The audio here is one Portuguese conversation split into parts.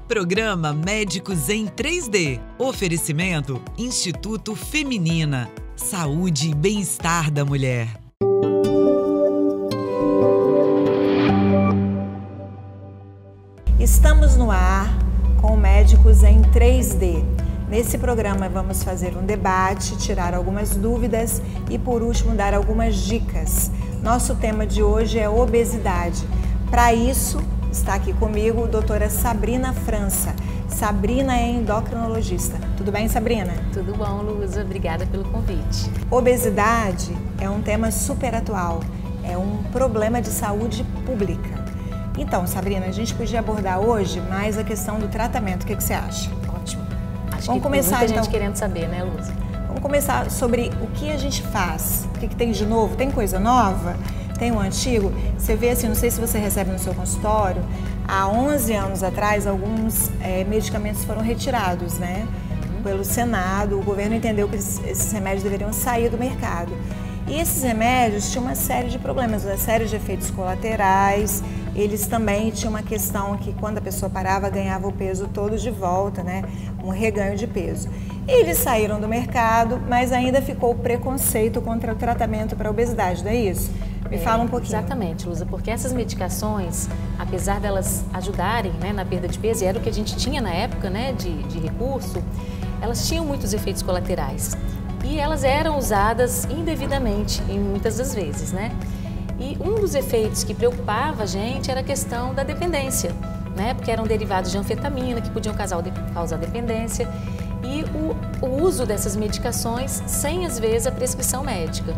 Programa Médicos em 3D. Oferecimento Instituto Feminina. Saúde e bem-estar da mulher. Estamos no ar com Médicos em 3D. Nesse programa vamos fazer um debate, tirar algumas dúvidas e, por último, dar algumas dicas. Nosso tema de hoje é obesidade. Para isso, está aqui comigo a doutora Sabrina França. Sabrina é endocrinologista. Tudo bem, Sabrina? Tudo bom, Luza. Obrigada pelo convite. Obesidade é um tema super atual. É um problema de saúde pública. Então, Sabrina, a gente podia abordar hoje mais a questão do tratamento. O que você acha? Ótimo. Acho Vamos que começar, tem muita então, gente querendo saber, né, Luza? Vamos começar sobre o que a gente faz. O que tem de novo? Tem coisa nova? Tem um antigo? Você vê assim, não sei se você recebe no seu consultório, há 11 anos atrás, alguns medicamentos foram retirados, né? Pelo Senado, o governo entendeu que esses remédios deveriam sair do mercado. E esses remédios tinham uma série de problemas, uma série de efeitos colaterais. Eles também tinham uma questão que quando a pessoa parava, ganhava o peso todo de volta, né? Um reganho de peso. Eles saíram do mercado, mas ainda ficou o preconceito contra o tratamento para a obesidade, não é isso? Me fala um pouquinho. Exatamente, Luza, porque essas medicações, apesar delas ajudarem, né, na perda de peso, e era o que a gente tinha na época, né, de recurso, elas tinham muitos efeitos colaterais. E elas eram usadas indevidamente, em muitas das vezes, né? E um dos efeitos que preocupava a gente era a questão da dependência, né? Porque eram derivados de anfetamina que podiam causar dependência e o uso dessas medicações sem, às vezes, a prescrição médica.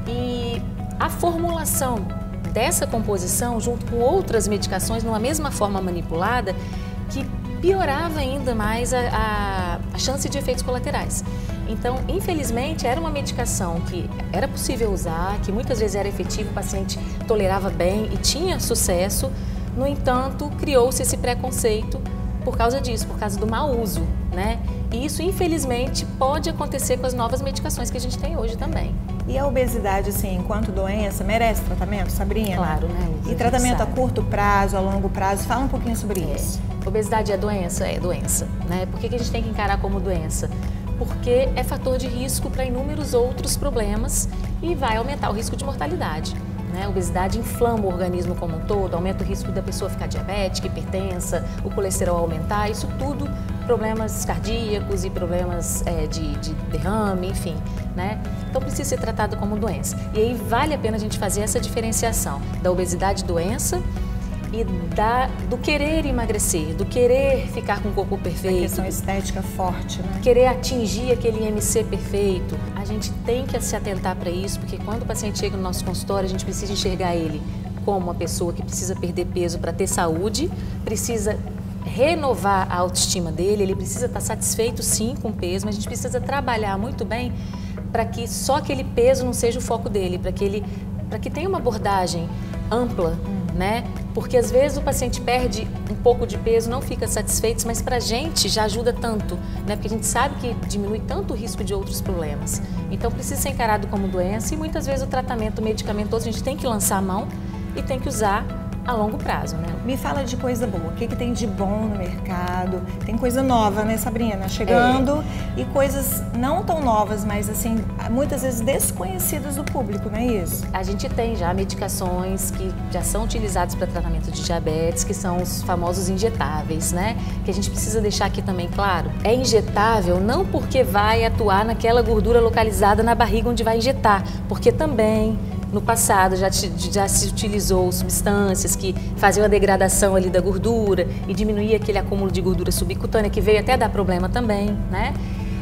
E a formulação dessa composição, junto com outras medicações, numa mesma forma manipulada, que piorava ainda mais a chance de efeitos colaterais. Então, infelizmente, era uma medicação que era possível usar, que muitas vezes era efetiva, o paciente tolerava bem e tinha sucesso. No entanto, criou-se esse preconceito por causa disso, por causa do mau uso, né? E isso, infelizmente, pode acontecer com as novas medicações que a gente tem hoje também. E a obesidade, assim, enquanto doença, merece tratamento, Sabrina? Claro, né? E tratamento a curto prazo, a longo prazo? Fala um pouquinho sobre isso. Obesidade é doença? É doença, né? Por que a gente tem que encarar como doença? Porque é fator de risco para inúmeros outros problemas e vai aumentar o risco de mortalidade. Né? A obesidade inflama o organismo como um todo, aumenta o risco da pessoa ficar diabética, hipertensa, o colesterol aumentar, isso tudo, problemas cardíacos e problemas de derrame, enfim. Né? Então precisa ser tratado como doença. E aí vale a pena a gente fazer essa diferenciação da obesidade doença e do querer emagrecer, do querer ficar com o corpo perfeito. A questão estética forte, né? Querer atingir aquele IMC perfeito. A gente tem que se atentar para isso, porque quando o paciente chega no nosso consultório, a gente precisa enxergar ele como uma pessoa que precisa perder peso para ter saúde, precisa renovar a autoestima dele, ele precisa estar satisfeito sim com o peso, mas a gente precisa trabalhar muito bem para que só aquele peso não seja o foco dele, para que tenha uma abordagem ampla, né? Porque às vezes o paciente perde um pouco de peso, não fica satisfeito, mas para a gente já ajuda tanto, né? Porque a gente sabe que diminui tanto o risco de outros problemas. Então precisa ser encarado como doença e muitas vezes o tratamento medicamentoso a gente tem que lançar a mão e tem que usar a longo prazo, né? Me fala de coisa boa, o que tem de bom no mercado? Tem coisa nova, né, Sabrina? Chegando e coisas não tão novas, mas assim, muitas vezes desconhecidas do público, não é isso? A gente tem já medicações que já são utilizadas para tratamento de diabetes, que são os famosos injetáveis, né? Que a gente precisa deixar aqui também claro. É injetável não porque vai atuar naquela gordura localizada na barriga onde vai injetar, porque também no passado já se utilizou substâncias que faziam a degradação ali da gordura e diminuía aquele acúmulo de gordura subcutânea que veio até dar problema também, né?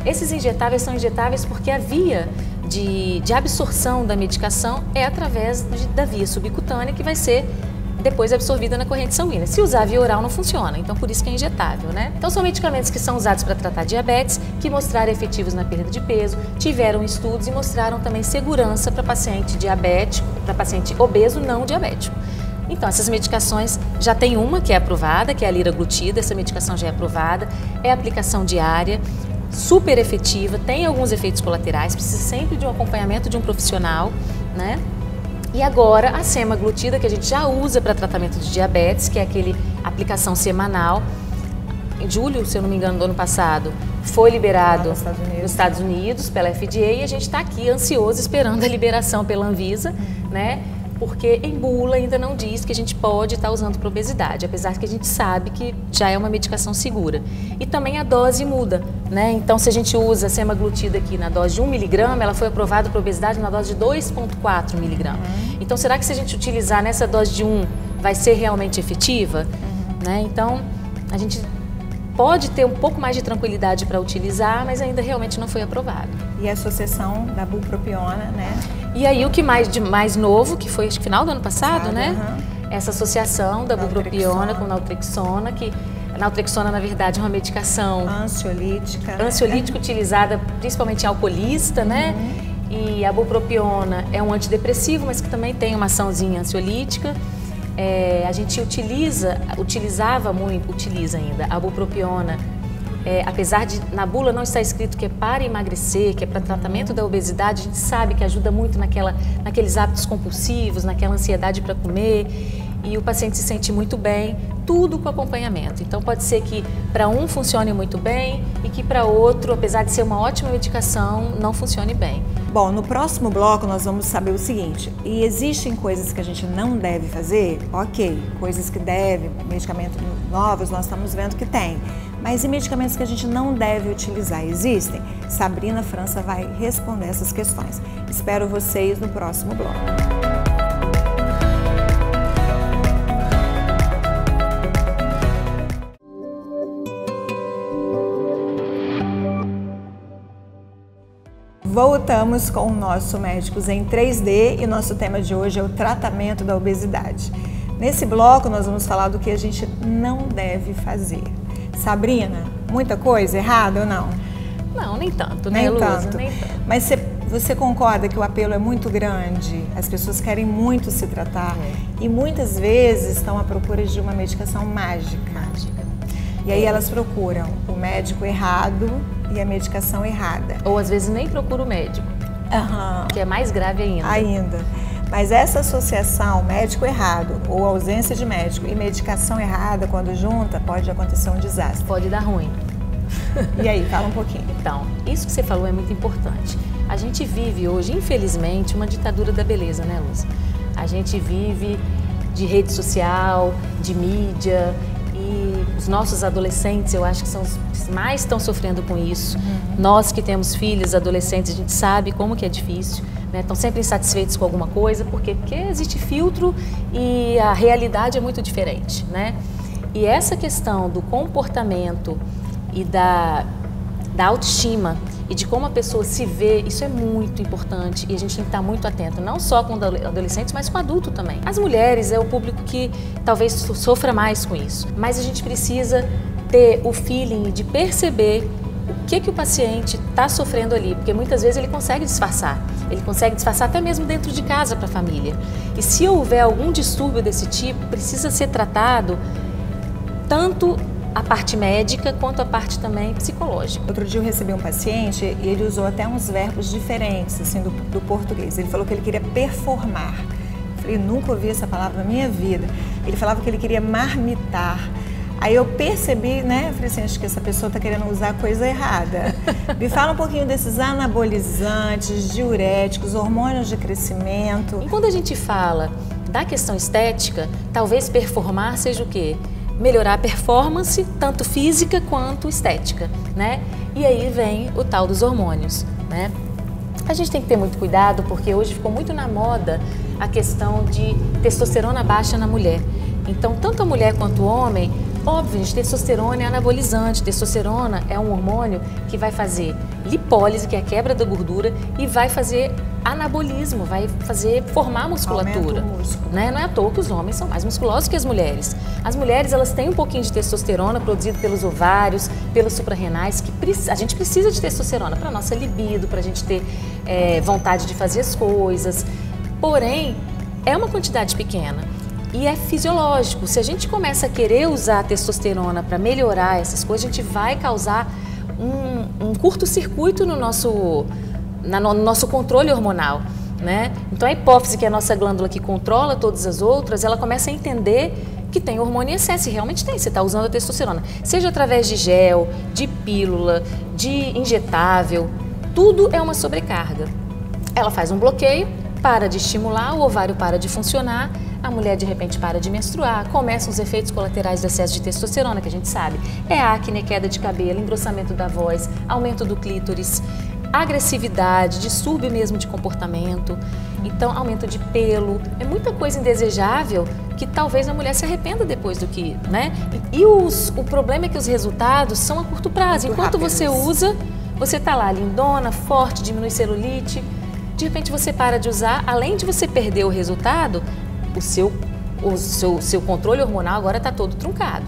Esses injetáveis são injetáveis porque a via de absorção da medicação é através da via subcutânea que vai ser depois absorvida na corrente sanguínea. Se usar via oral não funciona, então por isso que é injetável, né? Então são medicamentos que são usados para tratar diabetes, que mostraram efetivos na perda de peso, tiveram estudos e mostraram também segurança para paciente diabético, para paciente obeso não diabético. Então essas medicações já tem uma que é aprovada, que é a liraglutida, essa medicação já é aprovada, é aplicação diária, super efetiva, tem alguns efeitos colaterais, precisa sempre de um acompanhamento de um profissional, né? E agora a semaglutida, que a gente já usa para tratamento de diabetes, que é aquele aplicação semanal, em julho, se eu não me engano, do ano passado, foi liberado nos Estados Unidos pela FDA e a gente está aqui ansioso esperando a liberação pela Anvisa, né? Porque em bula ainda não diz que a gente pode estar usando para obesidade, apesar que a gente sabe que já é uma medicação segura. E também a dose muda, né? Então, se a gente usa a semaglutida aqui na dose de 1 miligrama, ela foi aprovada para obesidade na dose de 2,4 miligramas. Então, será que se a gente utilizar nessa dose de 1, vai ser realmente efetiva? Né? Então, a gente pode ter um pouco mais de tranquilidade para utilizar, mas ainda realmente não foi aprovado. E a associação da bupropiona, né? E aí o que de mais novo, que foi acho que final do ano passado, né? Essa associação da bupropiona com naltrexona, que a naltrexona, na verdade, é uma medicação ansiolítica utilizada principalmente em alcoolista, né? E a bupropiona é um antidepressivo, mas que também tem uma açãozinha ansiolítica. A gente utiliza ainda a bupropiona, apesar de na bula não estar escrito que é para emagrecer, que é para tratamento da obesidade, a gente sabe que ajuda muito naqueles hábitos compulsivos, naquela ansiedade para comer, e o paciente se sente muito bem, tudo com acompanhamento. Então pode ser que para um funcione muito bem e que para outro, apesar de ser uma ótima medicação, não funcione bem. Bom, no próximo bloco nós vamos saber o seguinte: e existem coisas que a gente não deve fazer? Ok, coisas que deve, medicamentos novos nós estamos vendo que tem. Mas e medicamentos que a gente não deve utilizar? Existem? Sabrina França vai responder essas questões. Espero vocês no próximo bloco. Voltamos com o nosso Médicos em 3D e nosso tema de hoje é o tratamento da obesidade. Nesse bloco nós vamos falar do que a gente não deve fazer. Sabrina, muita coisa errada ou não? Não, nem tanto, né, Lusa? Nem tanto. Mas você concorda que o apelo é muito grande? As pessoas querem muito se tratar e muitas vezes estão à procura de uma medicação mágica. E aí elas procuram o médico errado e a medicação errada. Ou às vezes nem procura o médico, que é mais grave ainda. Mas essa associação médico errado ou ausência de médico e medicação errada, quando junta, pode acontecer um desastre. Pode dar ruim. E aí, fala um pouquinho. Então, isso que você falou é muito importante. A gente vive hoje, infelizmente, uma ditadura da beleza, né, Luz? A gente vive de rede social, de mídia, e os nossos adolescentes, eu acho que são os que mais estão sofrendo com isso. Nós que temos filhos, adolescentes, a gente sabe como que é difícil, né? Estão sempre insatisfeitos com alguma coisa, porque existe filtro e a realidade é muito diferente, né? E essa questão do comportamento e da autoestima e de como a pessoa se vê, isso é muito importante e a gente tem que estar muito atento, não só com adolescentes, mas com adulto também. As mulheres é o público que talvez sofra mais com isso, mas a gente precisa ter o feeling de perceber o que o paciente está sofrendo ali, porque muitas vezes ele consegue disfarçar até mesmo dentro de casa para a família. E se houver algum distúrbio desse tipo, precisa ser tratado tanto a parte médica quanto a parte também psicológica. Outro dia eu recebi um paciente e ele usou até uns verbos diferentes assim, do português. Ele falou que ele queria performar. Eu falei, nunca ouvi essa palavra na minha vida. Ele falava que ele queria marmitar. Aí eu percebi, né? Eu falei assim, acho que essa pessoa está querendo usar coisa errada. Me fala um pouquinho desses anabolizantes, diuréticos, hormônios de crescimento. E quando a gente fala da questão estética, talvez performar seja o quê? Melhorar a performance, tanto física quanto estética, né? E aí vem o tal dos hormônios, né? A gente tem que ter muito cuidado porque hoje ficou muito na moda a questão de testosterona baixa na mulher. Então, tanto a mulher quanto o homem, óbvio, gente, testosterona é anabolizante. Testosterona é um hormônio que vai fazer lipólise, que é a quebra da gordura, e vai fazer anabolismo, vai formar musculatura. Né? Não é à toa que os homens são mais musculosos que as mulheres. As mulheres, elas têm um pouquinho de testosterona produzido pelos ovários, pelos suprarrenais, que a gente precisa de testosterona para nossa libido, para a gente ter vontade de fazer as coisas. Porém, é uma quantidade pequena. E é fisiológico. Se a gente começa a querer usar a testosterona para melhorar essas coisas, a gente vai causar um curto-circuito no nosso controle hormonal, né? Então a hipófise, que é a nossa glândula que controla todas as outras, ela começa a entender que tem hormônio em excesso, e realmente tem, você está usando a testosterona. Seja através de gel, de pílula, de injetável, tudo é uma sobrecarga. Ela faz um bloqueio, para de estimular, o ovário para de funcionar, a mulher de repente para de menstruar, começam os efeitos colaterais do excesso de testosterona, que a gente sabe. É acne, queda de cabelo, engrossamento da voz, aumento do clítoris, agressividade, distúrbio mesmo de comportamento, então aumento de pelo, é muita coisa indesejável que talvez a mulher se arrependa depois do que, né? E o problema é que os resultados são a curto prazo. Muito enquanto rápidos. você usa, você tá lá lindona, forte, diminui celulite, de repente você para de usar, além de você perder o resultado, o seu controle hormonal agora está todo truncado,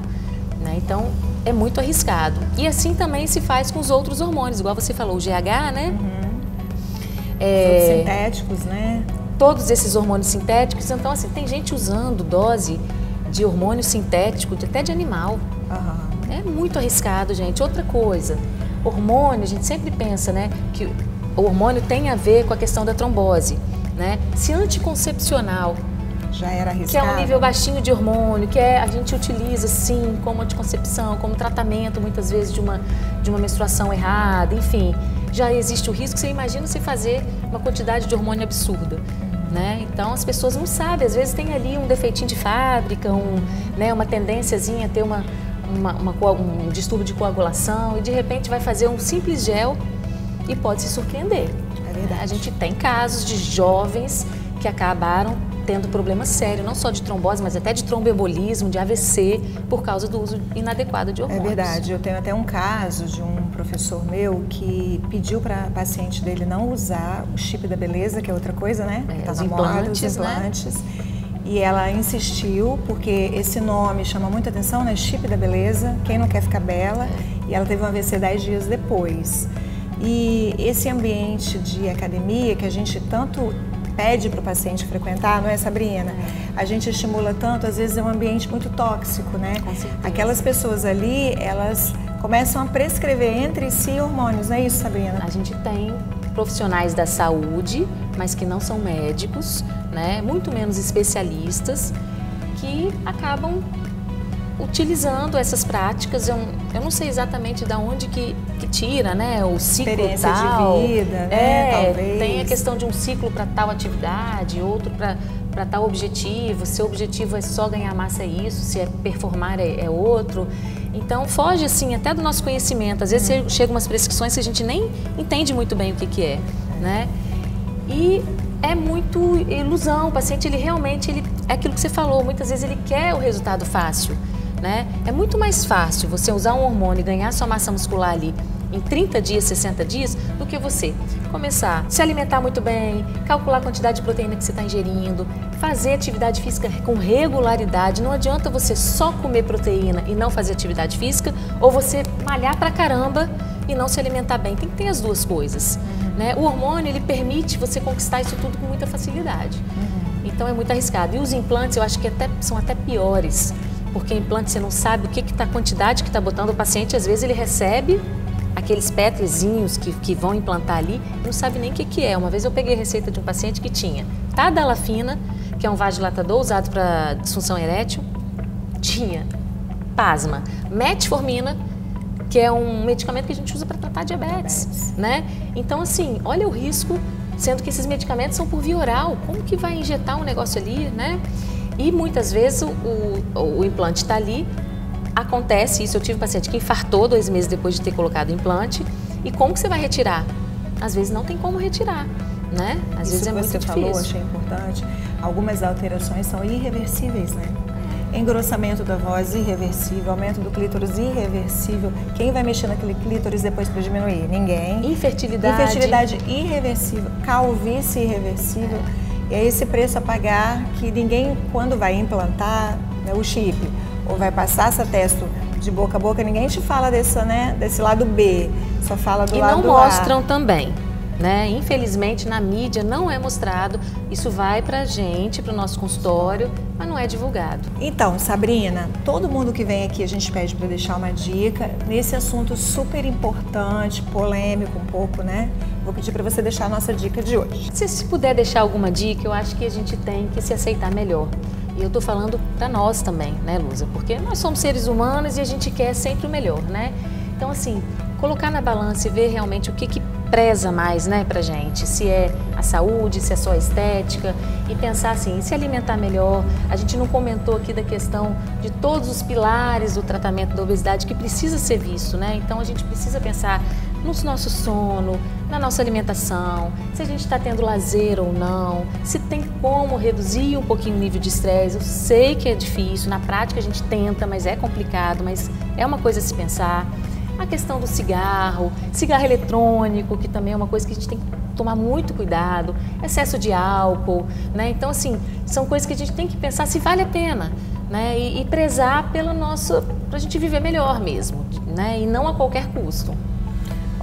né? Então é muito arriscado. E assim também se faz com os outros hormônios, igual você falou, o GH, né? Os sintéticos, né? Todos esses hormônios sintéticos. Então, assim, tem gente usando dose de hormônio sintético, até de animal. Uhum. É muito arriscado, gente. Outra coisa, hormônio, a gente sempre pensa, né, que o hormônio tem a ver com a questão da trombose, né? Se anticoncepcional, Já era que arriscado. é um nível baixinho de hormônio, que a gente utiliza sim como anticoncepção, como tratamento muitas vezes de uma menstruação errada, enfim, já existe o risco. Você imagina você fazer uma quantidade de hormônio absurda, né? Então as pessoas não sabem, às vezes tem ali um defeitinho de fábrica, né, uma tendênciazinha a ter um distúrbio de coagulação e de repente vai fazer um simples gel e pode se surpreender. É verdade. A gente tem casos de jovens que acabaram tendo problema sério, não só de trombose, mas até de tromboembolismo, de AVC, por causa do uso inadequado de É hormônios. verdade. Eu tenho até um caso de um professor meu que pediu para a paciente dele não usar o chip da beleza, que é outra coisa, né? Que tá Os na moda, os implantes, né? implantes. E ela insistiu, porque esse nome chama muita atenção, né? Chip da beleza, quem não quer ficar bela. E ela teve um AVC 10 dias depois. E esse ambiente de academia que a gente tanto pede para o paciente frequentar, não é, Sabrina? A gente estimula tanto, às vezes é um ambiente muito tóxico, né? Com certeza. Aquelas pessoas ali, elas começam a prescrever entre si hormônios, não é isso, Sabrina? A gente tem profissionais da saúde, mas que não são médicos, né? Muito menos especialistas, que acabam utilizando essas práticas. Eu não sei exatamente de onde que tira, né, o ciclo Experiência tal. de vida, né, talvez. Tem a questão de um ciclo para tal atividade, outro para tal objetivo. Se o objetivo é só ganhar massa é isso, se é performar é outro. Então foge assim até do nosso conhecimento. Às vezes chegam umas prescrições que a gente nem entende muito bem o que é, né? E é muito ilusão. O paciente, ele realmente, é aquilo que você falou, muitas vezes ele quer o resultado fácil, né? É muito mais fácil você usar um hormônio e ganhar sua massa muscular ali em 30 dias, 60 dias, do que você começar a se alimentar muito bem, calcular a quantidade de proteína que você está ingerindo, fazer atividade física com regularidade. Não adianta você só comer proteína e não fazer atividade física, ou você malhar pra caramba e não se alimentar bem. Tem que ter as duas coisas, né? O hormônio, ele permite você conquistar isso tudo com muita facilidade. Então é muito arriscado. E os implantes, eu acho que são até piores, porque implante você não sabe a quantidade que está botando. O paciente, às vezes, ele recebe aqueles petrezinhos que vão implantar ali, não sabe nem o que é. Uma vez eu peguei a receita de um paciente que tinha tadalafina, que é um vasodilatador usado para disfunção erétil, tinha, pasma, metformina, que é um medicamento que a gente usa para tratar diabetes, né? Então, assim, olha o risco, sendo que esses medicamentos são por via oral. Como que vai injetar um negócio ali, né? E muitas vezes o implante está ali. Acontece isso, eu tive um paciente que infartou 2 meses depois de ter colocado o implante. E como que você vai retirar? Às vezes não tem como retirar, né? Às vezes é muito difícil. Isso que você falou, achei importante. Algumas alterações são irreversíveis, né? Engrossamento da voz irreversível, aumento do clítoris irreversível. Quem vai mexer naquele clítoris depois para diminuir? Ninguém. Infertilidade irreversível, calvície irreversível. E é esse preço a pagar que ninguém, quando vai implantar, né, o chip, ou vai passar essa testo de boca a boca, ninguém te fala desse lado B, só fala do lado A. E não mostram também, né? Infelizmente, na mídia não é mostrado. Isso vai pra gente, pro nosso consultório, mas não é divulgado. Então, Sabrina, todo mundo que vem aqui a gente pede para deixar uma dica nesse assunto super importante, polêmico um pouco, né? Vou pedir para você deixar a nossa dica de hoje. Se puder deixar alguma dica, eu acho que a gente tem que se aceitar melhor. E eu estou falando para nós também, né, Luza? Porque nós somos seres humanos e a gente quer sempre o melhor, né? Então, assim, colocar na balança e ver realmente o que preza mais, né, pra gente. Se é a saúde, se é só a estética. E pensar assim, se alimentar melhor. A gente não comentou aqui da questão de todos os pilares do tratamento da obesidade que precisa ser visto, né? Então, a gente precisa pensar no nosso sono, na nossa alimentação, se a gente está tendo lazer ou não, se tem como reduzir um pouquinho o nível de estresse. Eu sei que é difícil, na prática a gente tenta, mas é complicado, mas é uma coisa a se pensar. A questão do cigarro eletrônico, que também é uma coisa que a gente tem que tomar muito cuidado, excesso de álcool, né? Então, assim, são coisas que a gente tem que pensar se vale a pena, né? E prezar pelo nosso, pra gente viver melhor mesmo, né? E não a qualquer custo.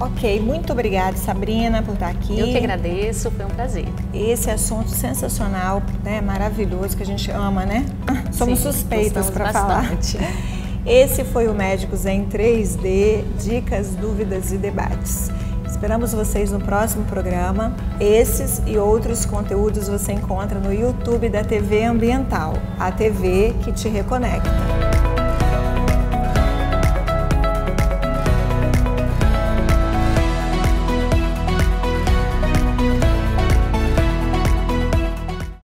Ok, muito obrigada, Sabrina, por estar aqui. Eu que agradeço, foi um prazer. Esse assunto sensacional, né, maravilhoso, que a gente ama, né? Somos suspeitas para falar. Esse foi o Médicos em 3D, dicas, dúvidas e debates. Esperamos vocês no próximo programa. Esses e outros conteúdos você encontra no YouTube da TV Ambiental, a TV que te reconecta.